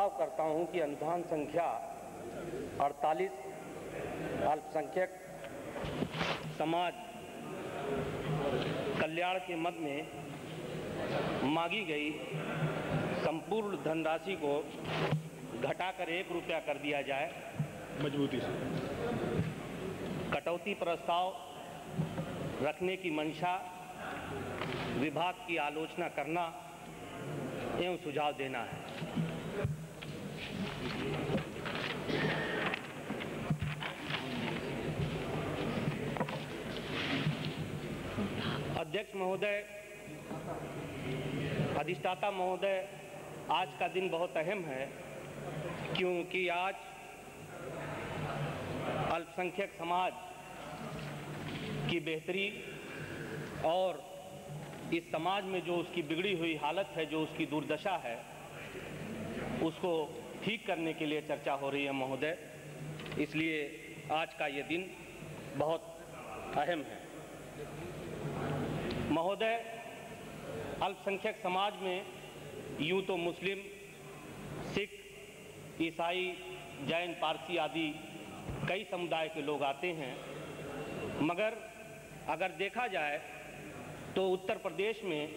प्रस्ताव करता हूं कि अनुदान संख्या 48 अल्पसंख्यक समाज कल्याण के मद में मांगी गई संपूर्ण धनराशि को घटाकर 1 रुपया कर दिया जाए। मजबूती से कटौती प्रस्ताव रखने की मंशा, विभाग की आलोचना करना एवं सुझाव देना है। अध्यक्ष महोदय, अधिष्ठाता महोदय, आज का दिन बहुत अहम है क्योंकि आज अल्पसंख्यक समाज की बेहतरी और इस समाज में जो उसकी बिगड़ी हुई हालत है, जो उसकी दुर्दशा है, उसको ठीक करने के लिए चर्चा हो रही है महोदय। इसलिए आज का ये दिन बहुत अहम है महोदय। अल्पसंख्यक समाज में यूँ तो मुस्लिम, सिख, ईसाई, जैन, पारसी आदि कई समुदाय के लोग आते हैं, मगर अगर देखा जाए तो उत्तर प्रदेश में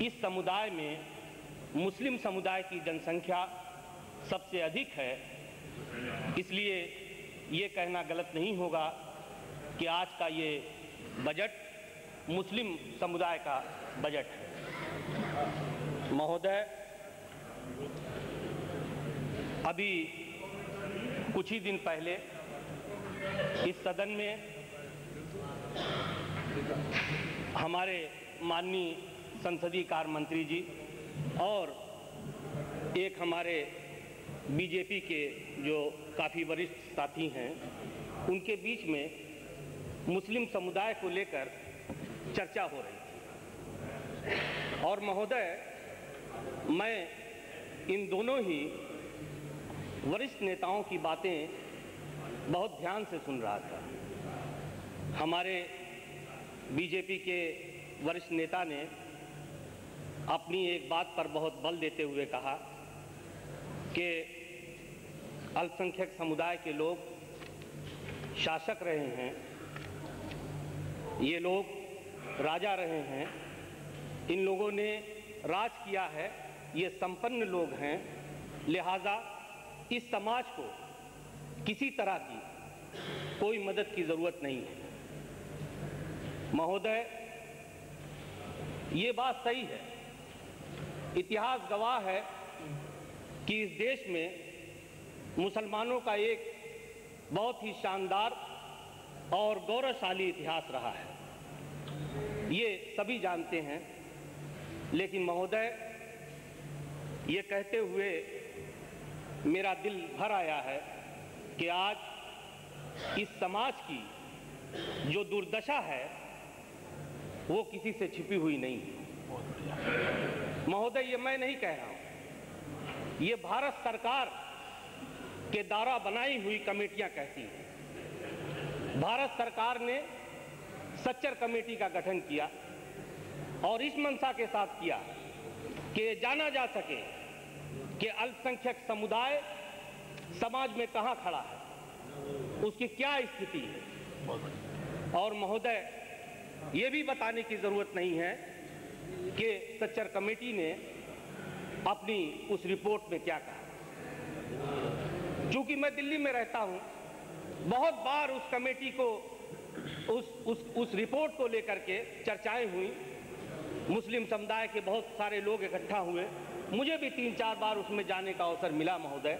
इस समुदाय में मुस्लिम समुदाय की जनसंख्या सबसे अधिक है। इसलिए ये कहना गलत नहीं होगा कि आज का ये बजट मुस्लिम समुदाय का बजट है महोदय। अभी कुछ ही दिन पहले इस सदन में हमारे माननीय संसदीय कार्य मंत्री जी और एक हमारे बीजेपी के जो काफ़ी वरिष्ठ साथी हैं, उनके बीच में मुस्लिम समुदाय को लेकर चर्चा हो रही थी। और महोदय, मैं इन दोनों ही वरिष्ठ नेताओं की बातें बहुत ध्यान से सुन रहा था। हमारे बीजेपी के वरिष्ठ नेता ने अपनी एक बात पर बहुत बल देते हुए कहा कि अल्पसंख्यक समुदाय के लोग शासक रहे हैं, ये लोग राजा रहे हैं, इन लोगों ने राज किया है, ये संपन्न लोग हैं, लिहाजा इस समाज को किसी तरह की कोई मदद की ज़रूरत नहीं है। महोदय, ये बात सही है। इतिहास गवाह है कि इस देश में मुसलमानों का एक बहुत ही शानदार और गौरवशाली इतिहास रहा है, ये सभी जानते हैं। लेकिन महोदय, ये कहते हुए मेरा दिल भर आया है कि आज इस समाज की जो दुर्दशा है वो किसी से छिपी हुई नहीं है महोदय। ये मैं नहीं कह रहा हूं, ये भारत सरकार के द्वारा बनाई हुई कमेटियां कहती हैं। भारत सरकार ने सच्चर कमेटी का गठन किया और इस मंशा के साथ किया कि ये जाना जा सके कि अल्पसंख्यक समुदाय समाज में कहां खड़ा है, उसकी क्या स्थिति है। और महोदय, ये भी बताने की जरूरत नहीं है कि सच्चर कमेटी ने अपनी उस रिपोर्ट में क्या कहा। चूंकि मैं दिल्ली में रहता हूं, बहुत बार उस कमेटी को उस रिपोर्ट को लेकर के चर्चाएं हुई, मुस्लिम समुदाय के बहुत सारे लोग इकट्ठा हुए, मुझे भी 3-4 बार उसमें जाने का अवसर मिला महोदय।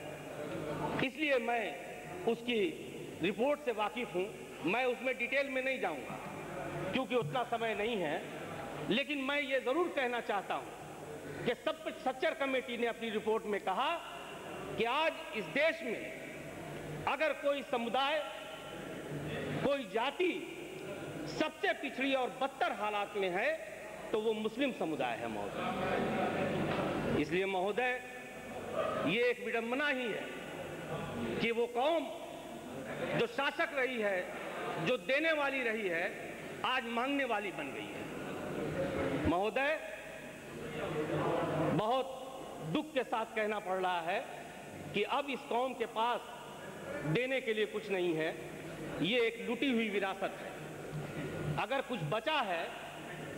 इसलिए मैं उसकी रिपोर्ट से वाकिफ हूं। मैं उसमें डिटेल में नहीं जाऊंगा क्योंकि उतना समय नहीं है, लेकिन मैं ये जरूर कहना चाहता हूं कि सच्चर कमेटी ने अपनी रिपोर्ट में कहा कि आज इस देश में अगर कोई समुदाय, कोई जाति सबसे पिछड़ी और बदतर हालात में है तो वो मुस्लिम समुदाय है महोदय। इसलिए महोदय, ये एक विडंबना ही है कि वो कौम जो शासक रही है, जो देने वाली रही है, आज मांगने वाली बन गई है महोदय। बहुत दुख के साथ कहना पड़ रहा है कि अब इस कौम के पास देने के लिए कुछ नहीं है। ये एक लुटी हुई विरासत है। अगर कुछ बचा है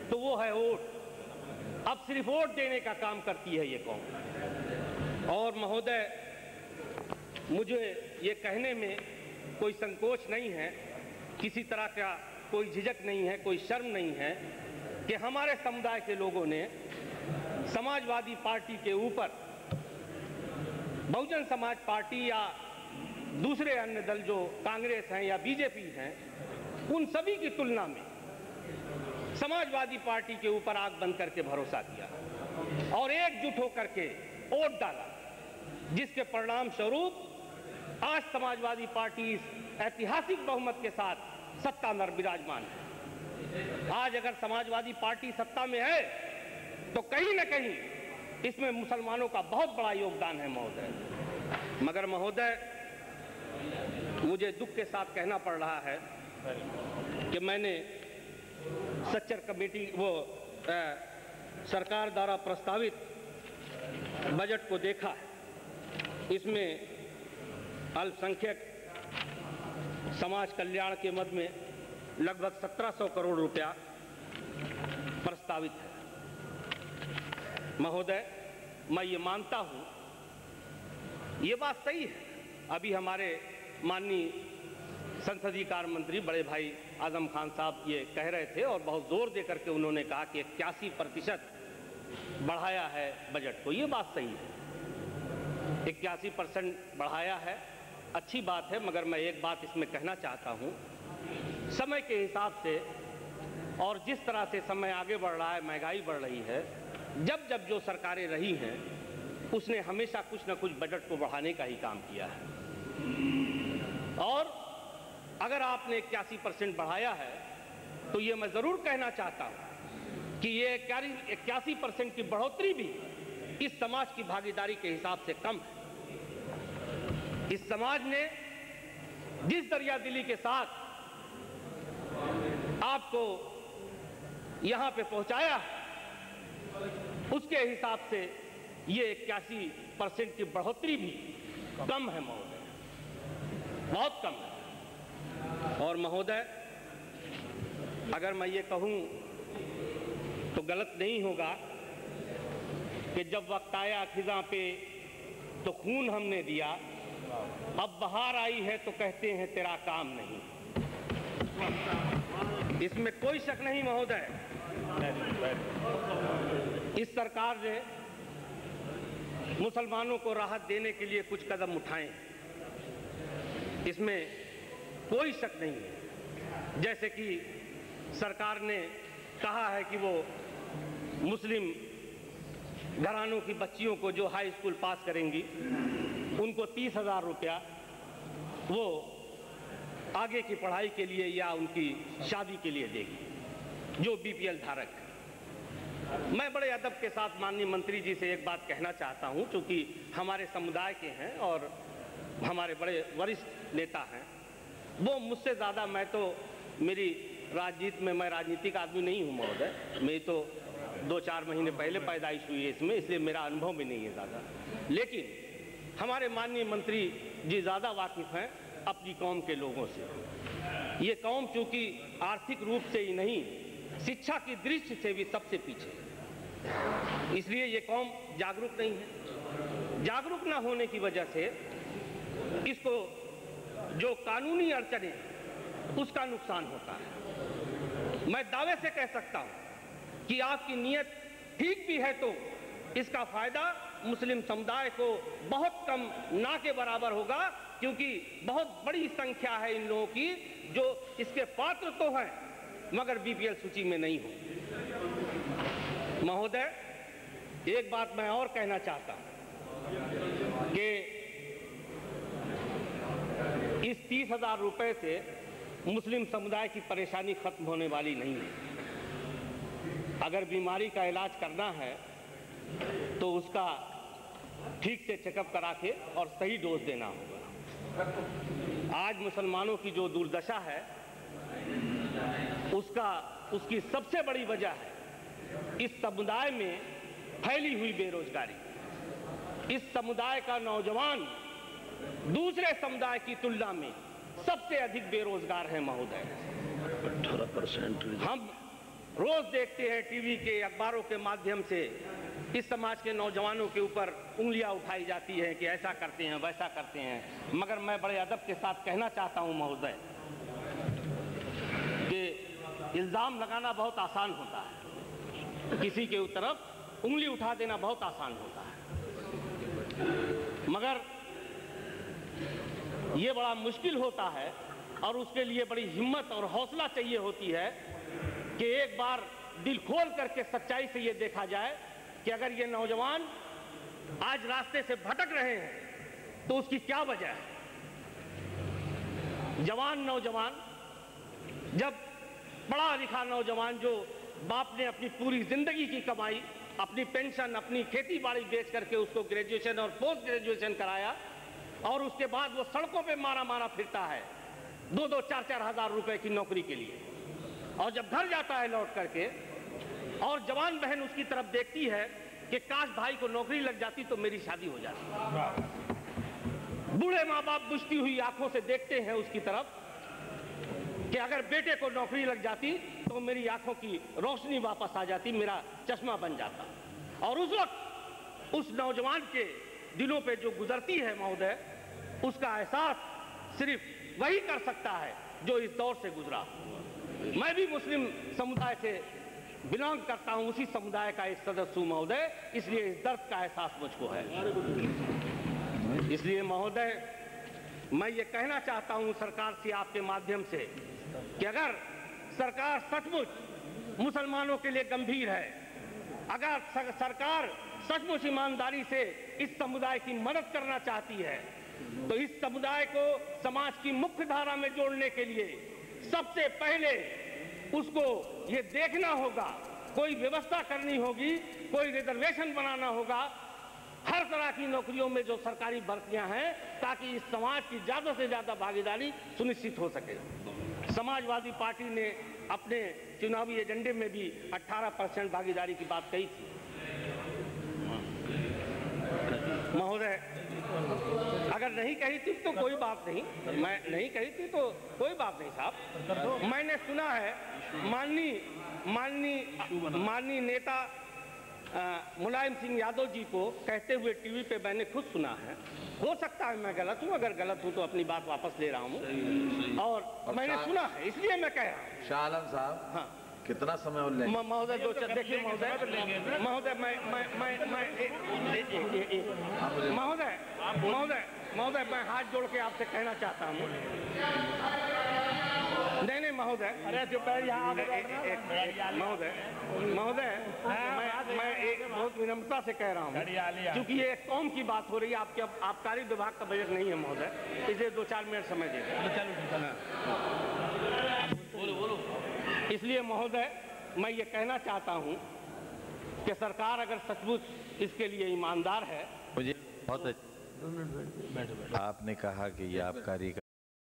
तो वो है वोट। अब सिर्फ वोट देने का काम करती है ये कौम। और महोदय, मुझे ये कहने में कोई संकोच नहीं है, किसी तरह का कोई झिझक नहीं है, कोई शर्म नहीं है कि हमारे समुदाय के लोगों ने समाजवादी पार्टी के ऊपर बहुजन समाज पार्टी या दूसरे अन्य दल जो कांग्रेस हैं या बीजेपी हैं, उन सभी की तुलना में समाजवादी पार्टी के ऊपर आंख बंद करके भरोसा किया और एकजुट होकर के वोट डाला, जिसके परिणाम स्वरूप आज समाजवादी पार्टी इस ऐतिहासिक बहुमत के साथ सत्ता में विराजमान है। आज अगर समाजवादी पार्टी सत्ता में है तो कहीं न कहीं इसमें मुसलमानों का बहुत बड़ा योगदान है महोदय। मगर महोदय, मुझे दुख के साथ कहना पड़ रहा है कि मैंने सच्चर कमेटी सरकार द्वारा प्रस्तावित बजट को देखा। इसमें अल्पसंख्यक समाज कल्याण के मद में लगभग 1700 करोड़ रुपया प्रस्तावित है। महोदय, मैं ये मानता हूं, ये बात सही है। अभी हमारे माननीय संसदीय कार्य मंत्री बड़े भाई आजम खान साहब ये कह रहे थे और बहुत जोर दे करके उन्होंने कहा कि 81% बढ़ाया है बजट को। ये बात सही है, 81% बढ़ाया है, अच्छी बात है। मगर मैं एक बात इसमें कहना चाहता हूँ, समय के हिसाब से और जिस तरह से समय आगे बढ़ रहा है, महंगाई बढ़ रही है, जब जब जो सरकारें रही हैं उसने हमेशा कुछ न कुछ बजट को बढ़ाने का ही काम किया है। और अगर आपने 81% बढ़ाया है तो ये मैं ज़रूर कहना चाहता हूँ कि ये 81% की बढ़ोतरी भी इस समाज की भागीदारी के हिसाब से कम है। इस समाज ने जिस दरियादिली के साथ आपको यहाँ पे पहुँचाया है, उसके हिसाब से ये 81% की बढ़ोतरी भी कम है महोदय, बहुत कम है। और महोदय, अगर मैं ये कहूँ तो गलत नहीं होगा कि जब वक्त आया खिज़ां पे तो खून हमने दिया, अब बहार आई है तो कहते हैं तेरा काम नहीं। इसमें कोई शक नहीं महोदय, इस सरकार ने मुसलमानों को राहत देने के लिए कुछ कदम उठाए, इसमें कोई शक नहीं है। जैसे कि सरकार ने कहा है कि वो मुस्लिम घरानों की बच्चियों को जो हाई स्कूल पास करेंगी उनको 30,000 रुपया वो आगे की पढ़ाई के लिए या उनकी शादी के लिए देगी, जो बीपीएल धारक है। मैं बड़े अदब के साथ माननीय मंत्री जी से एक बात कहना चाहता हूं, क्योंकि हमारे समुदाय के हैं और हमारे बड़े वरिष्ठ नेता हैं। वो मुझसे ज़्यादा, मैं तो मेरी राजनीति में, मैं राजनीतिक आदमी नहीं हूं महोदय, मेरी तो 2-4 महीने पहले पैदाइश हुई है इसमें, इसलिए मेरा अनुभव भी नहीं है ज़्यादा। लेकिन हमारे माननीय मंत्री जी ज़्यादा वाकिफ़ हैं अपनी कौम के लोगों से। ये कौम चूँकि आर्थिक रूप से ही नहीं, शिक्षा की दृष्टि से भी सबसे पीछे, इसलिए ये कौम जागरूक नहीं है। जागरूक ना होने की वजह से इसको जो कानूनी अड़चने उसका नुकसान होता है। मैं दावे से कह सकता हूं कि आपकी नीयत ठीक भी है तो इसका फायदा मुस्लिम समुदाय को बहुत कम, ना के बराबर होगा, क्योंकि बहुत बड़ी संख्या है इन लोगों की जो इसके पात्र तो हैं मगर बीपीएल सूची में नहीं हो। महोदय, एक बात मैं और कहना चाहता हूं कि इस 30,000 रुपए से मुस्लिम समुदाय की परेशानी खत्म होने वाली नहीं है। अगर बीमारी का इलाज करना है तो उसका ठीक से चेकअप करा के और सही डोज देना होगा। आज मुसलमानों की जो दुर्दशा है उसकी सबसे बड़ी वजह है इस समुदाय में फैली हुई बेरोजगारी। इस समुदाय का नौजवान दूसरे समुदाय की तुलना में सबसे अधिक बेरोजगार है महोदय। 18%। हम रोज देखते हैं टीवी के, अखबारों के माध्यम से इस समाज के नौजवानों के ऊपर उंगलियां उठाई जाती हैं कि ऐसा करते हैं, वैसा करते हैं। मगर मैं बड़े अदब के साथ कहना चाहता हूं महोदय कि इल्जाम लगाना बहुत आसान होता है, किसी के तरफ उंगली उठा देना बहुत आसान होता है, मगर ये बड़ा मुश्किल होता है और उसके लिए बड़ी हिम्मत और हौसला चाहिए होती है कि एक बार दिल खोल करके सच्चाई से ये देखा जाए कि अगर ये नौजवान आज रास्ते से भटक रहे हैं तो उसकी क्या वजह है। जवान नौजवान, जब पढ़ा लिखा नौजवान जो बाप ने अपनी पूरी जिंदगी की कमाई, अपनी पेंशन, अपनी खेती बाड़ी बेच करके उसको ग्रेजुएशन और पोस्ट ग्रेजुएशन कराया और उसके बाद वो सड़कों पे मारा मारा फिरता है 2-2, 4-4 हजार रुपए की नौकरी के लिए, और जब घर जाता है लौट करके और जवान बहन उसकी तरफ देखती है कि काश भाई को नौकरी लग जाती तो मेरी शादी हो जाती। बूढ़े माँ बाप बुझती हुई आंखों से देखते हैं उसकी तरफ कि अगर बेटे को नौकरी लग जाती तो मेरी आंखों की रोशनी वापस आ जाती, मेरा चश्मा बन जाता। और उस वक्त उस नौजवान के दिलों पे जो गुजरती है महोदय, उसका एहसास सिर्फ वही कर सकता है जो इस दौर से गुजरा। मैं भी मुस्लिम समुदाय से बिलोंग करता हूं, उसी समुदाय का एक सदस्य हूं महोदय, इसलिए इस दर्द का एहसास मुझको है। इसलिए महोदय मैं ये कहना चाहता हूं सरकार से आपके माध्यम से कि अगर सरकार सचमुच मुसलमानों के लिए गंभीर है, अगर सरकार सचमुच ईमानदारी से इस समुदाय की मदद करना चाहती है, तो इस समुदाय को समाज की मुख्य धारा में जोड़ने के लिए सबसे पहले उसको ये देखना होगा, कोई व्यवस्था करनी होगी, कोई रिजर्वेशन बनाना होगा हर तरह की नौकरियों में जो सरकारी भर्तियां हैं, ताकि इस समाज की ज्यादा से ज्यादा भागीदारी सुनिश्चित हो सके। समाजवादी पार्टी ने अपने चुनावी एजेंडे में भी 18% भागीदारी की बात कही थी। महोदय अगर नहीं कही थी तो कोई बात नहीं, मैं नहीं कही थी तो कोई बात नहीं साहब। मैंने सुना है माननीय नेता मुलायम सिंह यादव जी को कहते हुए टीवी पे मैंने खुद सुना है। हो सकता है मैं गलत हूँ, अगर गलत हूँ तो अपनी बात वापस ले रहा हूँ, और मैंने सुना है इसलिए मैं कह रहा हूँ। शाह आलम साहब, हाँ, कितना समय और लेंगे? महोदय देखिए महोदय मैं हाथ जोड़ के आपसे कहना चाहता हूँ। नहीं महोदय, अरे महोदय मैं एक बहुत विनम्रता से कह रहा हूँ, क्योंकि ये एक कौम की बात हो रही है। आपके आबकारी विभाग का बजट नहीं है महोदय, इसे 2-4 मिनट समय दे। बोलो। इसलिए महोदय मैं ये कहना चाहता हूँ कि सरकार अगर सचमुच इसके लिए ईमानदार है। मुझे बहुत आपने कहा कि ये आबकारी